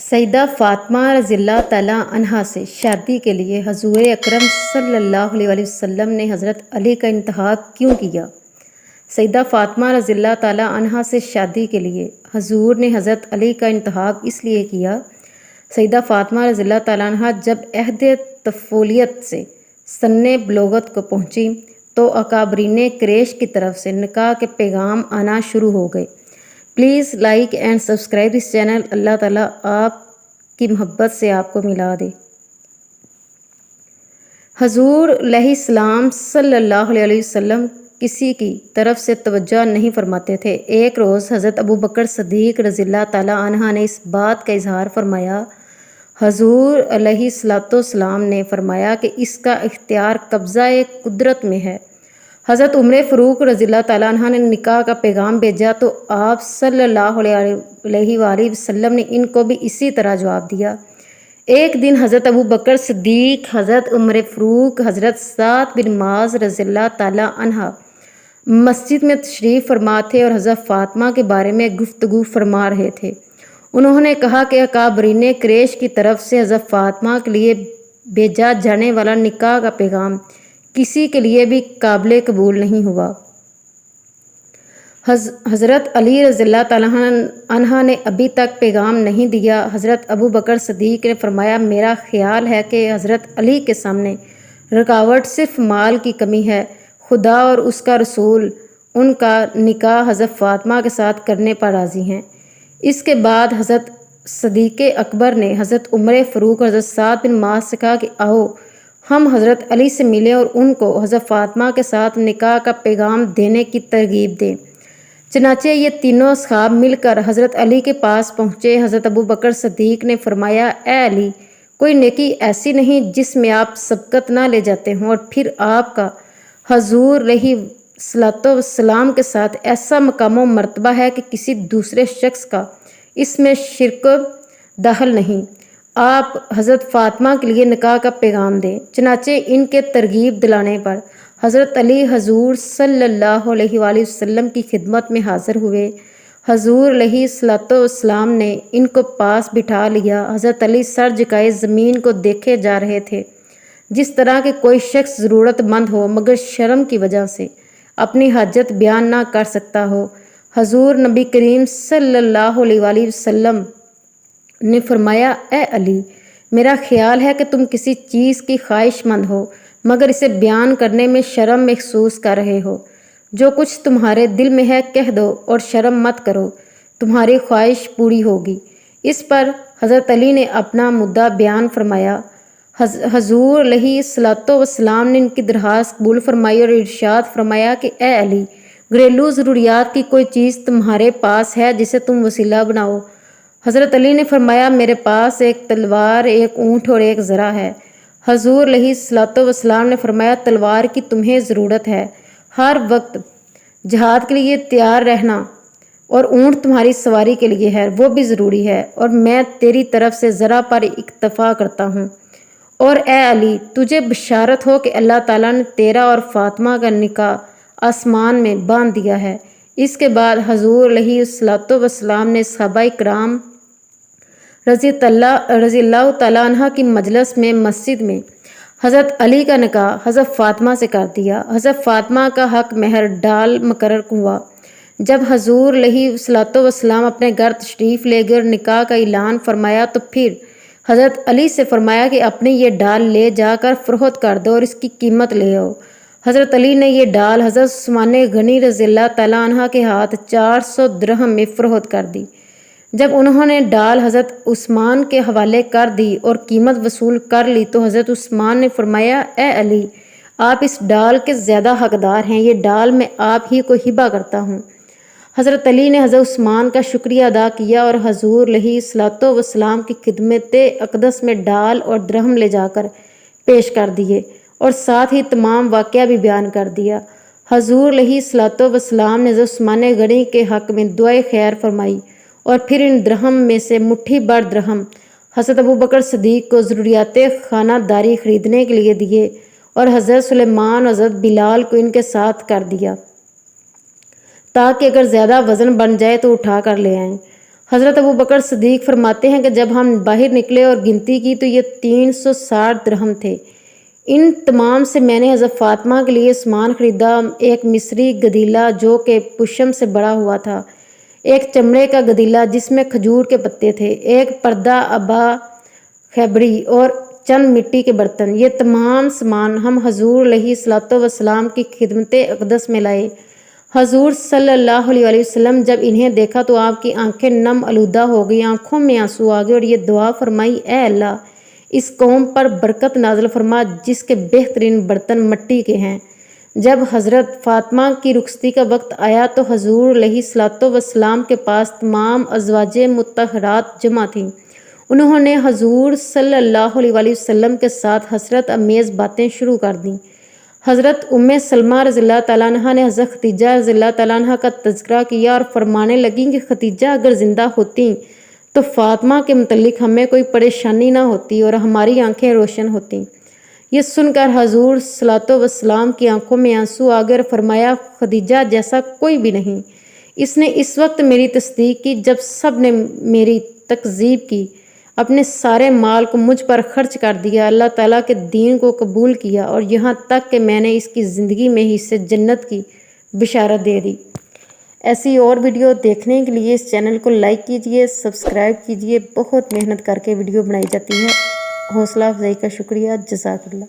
सईदा फ़ातिमा रज़ी अल्लाह ताला अन्हा से शादी के लिए हज़ूर अकरम सल्लल्लाहु अलैहि वसल्लम ने हज़रत अली का इंतखाब क्यों किया? सईदा फ़ातिमा रज़ी अल्लाह ताला अन्हा से शादी के लिए हज़ूर ने हज़रत अली का इंतखाब इसलिए किया। सईदा फ़ातिमा रज़ी अल्लाह ताला अन्हा जब अहद तफ़ूलियत से सन्ने बलोगत को पहुँची तो अकाबरीन कुरैश की तरफ से निकाह के पैगाम आना शुरू हो गए। Please like and subscribe this channel. Allah ताला आपकी मोहब्बत से आपको मिला दे। हजूर अलैहिस्सलाम सल्लल्लाहु अलैहि वसल्लम किसी की तरफ से तवज्जो नहीं फरमाते थे। एक रोज़ हज़रत अबू बकर सदीक रज़ियल्लाहु ताला अन्हा ने इस बात का इजहार फरमाया। हजूर अलैहिस्सलाम ने फरमाया कि इसका इख्तियार कब्ज़ा कुदरत में है। हज़रत उमर फ़ारूक रज़ियल्लाहु ताला अन्हा ने निकाह का पैगाम भेजा तो आप सल्लल्लाहु अलैहि वसल्लम ने इनको भी इसी तरह जवाब दिया। एक दिन हज़रत अबू बकर सिद्दीक, हज़रत उमर फ़ारूक, हज़रत साद बिन माज़ रज़ियल्लाहु ताला अन्हा मस्जिद में तशरीफ़ फरमा थे और हज़रत फ़ातिमा के बारे में गुफ्तगू फरमा रहे थे। उन्होंने कहा कि अकाबरीन कुरैश की तरफ से हज़रत फ़ातिमा के लिए भेजा जाने वाला निकाह का पैगाम किसी के लिए भी काबिल कबूल नहीं हुआ। हज़रत अली रज़ियल्लाहु ताला अन्हा ने अभी तक पैगाम नहीं दिया। हज़रत अबू बकर सदीक ने फरमाया, मेरा ख्याल है कि हज़रत अली के सामने रुकावट सिर्फ माल की कमी है। खुदा और उसका रसूल उनका निकाह हज़रत फ़ातिमा के साथ करने पर राज़ी हैं। इसके बाद हज़रत सदीक़ अकबर ने हज़रत उमर फ़ारूक और हज़रत साद बिन माज़ से कहा कि आओ हम हज़रत अली से मिलें और उनको हज़रत फ़ातिमा के साथ निकाह का पैगाम देने की तरगीब दें। चनाचे ये तीनों असहाब मिलकर हज़रत अली के पास पहुँचे। हज़रत अबू बकर सदीक ने फरमाया, ए अली, कोई नेकी ऐसी नहीं जिसमें आप सबकत ना ले जाते हों और फिर आपका हजूर अलैहिस्सलाम के साथ ऐसा मकाम व मर्तबा है कि किसी दूसरे शख्स का इसमें शिरक दखल नहीं। आप हज़रत फ़ातिमा के लिए निकाह का पैगाम दें। चनाचे इनके तरगीब दिलाने पर हज़रत अली हजूर सल्लल्लाहु अलैहि वसल्लम की खिदमत में हाज़िर हुए। हजूर अलैहिस्सलाम ने इनको पास बिठा लिया। हज़रत अली सर झुकाए ज़मीन को देखे जा रहे थे, जिस तरह के कोई शख्स ज़रूरतमंद हो मगर शर्म की वजह से अपनी हाजत बयान ना कर सकता हो। हजूर नबी करीम सल्लल्लाहु अलैहि वसल्लम ने फरमाया, ए अली, मेरा ख्याल है कि तुम किसी चीज़ की ख्वाहिशमंद हो मगर इसे बयान करने में शर्म महसूस कर रहे हो। जो कुछ तुम्हारे दिल में है कह दो और शर्म मत करो, तुम्हारी ख्वाहिश पूरी होगी। इस पर हज़रत अली ने अपना मुद्दा बयान फरमाया। हजूर अलैहिस्सलाम ने इनकी दरख्वास्त कबूल फरमाई और इरशाद फरमाया कि ए अली, घरेलू ज़रूरियात की कोई चीज़ तुम्हारे पास है जिसे तुम वसीला बनाओ। हज़रत अली ने फरमाया, मेरे पास एक तलवार, एक ऊँट और एक ज़रा है। हजूर अलैहिस्सलाम ने फरमाया, तलवार की तुम्हें ज़रूरत है, हर वक्त जहाद के लिए तैयार रहना, और ऊँट तुम्हारी सवारी के लिए है, वो भी ज़रूरी है, और मैं तेरी तरफ से ज़रा पर इक्तफ़ा करता हूँ। और ए अली, तुझे बशारत हो कि अल्लाह ताला ने तेरा और फ़ातिमा का निकाह आसमान में बांध दिया है। इसके बाद हजूर अलैहिस्सलाम ने सहाबाए किराम रज़ी अल्लाह ताला अन्हा की मजलिस में मस्जिद में हज़रत अली का निकाह हज़रत फ़ातिमा से कर दिया। हज़रत फ़ातिमा का हक महर डाल मुकर्रर हुआ। जब हजूर अलैहिस्सलाम अपने घर तशरीफ़ ले गए और निकाह का ऐलान फरमाया तो फिर हज़रत अली से फरमाया कि अपने ये डाल ले जाकर फ़रोख्त कर दो और इसकी कीमत ले आओ। हज़रत अली ने ये डाल हज़रत उस्मान गनी रज़ियल्लाहु ताला अन्हा के हाथ 400 दिरहम में फ़रोख्त कर दी। जब उन्होंने डाल हज़रत उस्मान के हवाले कर दी और कीमत वसूल कर ली तो हज़रत उस्मान ने फरमाया, ए अली, आप इस डाल के ज़्यादा हकदार हैं, ये डाल मैं आप ही को हिबा करता हूँ। हज़रत अली ने हज़रत उस्मान का शुक्रिया अदा किया और हजूर अलैहिस्सलाम की खिदमत अक़दस में डाल और दिरहम ले जाकर पेश कर दिए और साथ ही तमाम वाक़या भी बयान कर दिया। हजूर अलैहिस्सलाम ने हज़रत उस्मान गनी के हक़ में दुआए खैर फरमाई और फिर इन दिरहम में से मुट्ठी भर दिरहम हज़रत अबू बकर सदीक को ज़रूरियात खानादारी ख़रीदने के लिए दिए और हज़रत सुलेमान और हज़रत बिलाल को इनके साथ कर दिया ताकि अगर ज़्यादा वज़न बन जाए तो उठा कर ले आएँ। حضرت ابو بکر صدیق فرماتے ہیں کہ جب ہم باہر نکلے اور گنتی کی تو یہ 360 درہم تھے۔ ان تمام سے میں نے حضرت فاطمہ کے لیے سامان خریدا، ایک مصری گدیلا جو کہ پشم سے بڑا ہوا تھا، ایک چمڑے کا گدیلا جس میں کھجور کے پتے تھے، ایک پردہ ابا خیبری اور چند مٹی کے برتن۔ یہ تمام سامان ہم حضور علیہ الصلوۃ والسلام کی خدمت اقدس میں لائے۔ حضور صلی اللہ علیہ وسلم جب انہیں دیکھا تو آپ کی آنکھیں نم آلودہ ہو گئی، آنکھوں میں آنسو آ گئے اور یہ دعا فرمائی، اے اللہ اس قوم پر برکت نازل فرما جس کے بہترین برتن مٹی کے ہیں۔ جب حضرت فاطمہ کی رخصتی کا وقت آیا تو حضور علیہ الصلوۃ والسلام کے پاس تمام ازواج مطہرات جمع تھیں۔ انہوں نے حضور صلی اللہ علیہ وسلم کے ساتھ حسرت امیز باتیں شروع کر دیں۔ حضرت ام سلمہ رضی اللہ تعالیٰ عنہ نے حضرت خدیجہ رضی اللہ تعالیٰ عنہ کا تذکرہ کیا اور فرمانے لگیں کہ خدیجہ اگر زندہ ہوتی تو فاطمہ کے متعلق ہمیں کوئی پریشانی نہ ہوتی اور ہماری آنکھیں روشن ہوتیں۔ یہ سن کر حضور صلی اللہ علیہ وسلم کی آنکھوں میں آنسو آ گئے اور فرمایا، خدیجہ جیسا کوئی بھی نہیں، اس نے اس وقت میری تصدیق کی جب سب نے میری تکذیب کی، اپنے سارے مال کو مجھ پر خرچ کر دیا، اللہ تعالیٰ کے دین کو قبول کیا اور یہاں تک کہ میں نے اس کی زندگی میں ہی اسے جنت کی بشارت دے دی۔ ایسی اور ویڈیو دیکھنے کے لیے اس چینل کو لائک کیجئے، سبسکرائب کیجئے۔ بہت محنت کر کے ویڈیو بنائی جاتی ہے، حوصلہ افزائی کا شکریہ، جزاک اللہ۔